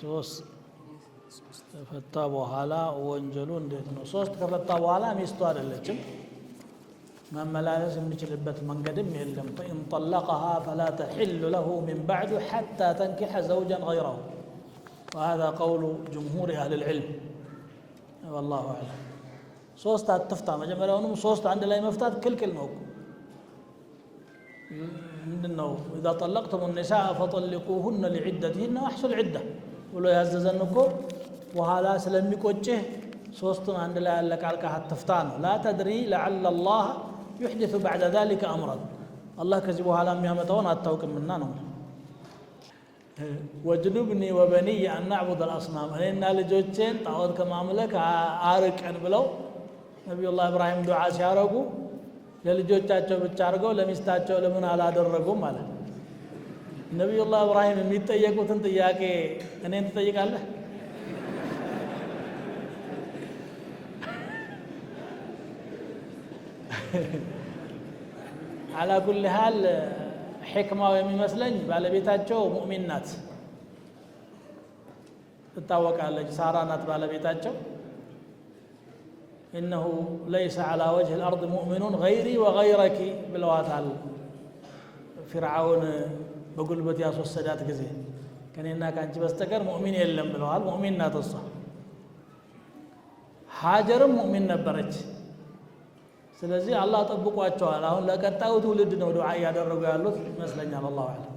ሶስት ከፈታ በኋላ ወንጀሉ እንዴት ነው? ሶስት ከፈታ በኋላ ሚስቱ አይደለችም፣ መመላለስ የሚችልበት መንገድም የለም። فإن طلقها فلا تحل له من بعد حتى تنكح زوجا غيره وهذا قول جمهور أهل العلم والله أعلم. ሶስት አትፍታ። መጀመሪያውንም ሶስት አንድ ላይ መፍታት ክልክል ነው። ምንድነው? إذا طلقتم النساء فطلقوهن لعدتهن واحصوا العدة ብሎ ያዘዘን እኮ በኋላ ስለሚቆጭህ ሶስቱን አንድ ላይ አለቃልቃህ አትፍታ ነው። لا تدري لعل الله يحدث بعد ذلك أمرا الله ከዚህ በኋላ የሚያመጣውን አታውቅምና ነው። وجنبني وبني أن نعبد الأصنام እኔና ልጆቼን ጣዖት ከማምለክ አርቀን ብለው ነብዩላህ ኢብራሂም ዱዓ ሲያረጉ ለልጆቻቸው ብቻ አድርገው ለሚስታቸው ለምን አላደረጉም ማለት ነው። ነብዩላህ ኢብራሂም የሚጠየቁትን ጥያቄ እኔን ትጠይቃለህ? على كل حال ሕክማው የሚመስለኝ ባለቤታቸው ሙእሚን ናት ትታወቃለች። ሳራ ናት ባለቤታቸው። إنه ليس على وجه الأرض مؤمن غيري وغيرك ብለዋታል። ፊርዓውን በጉልበት ያስወሰዳት ጊዜ ከኔና ካንቺ በስተቀር ሙእሚን የለም ብለዋል። ሙእሚን ናት እሷ። ሃጀርም ሙእሚን ነበረች። ስለዚህ አላህ ጠብቋቸዋል። አሁን ለቀጣዩ ትውልድ ነው ዱዓ እያደረጉ ያሉት ይመስለኛል። አላሁ አዕለም።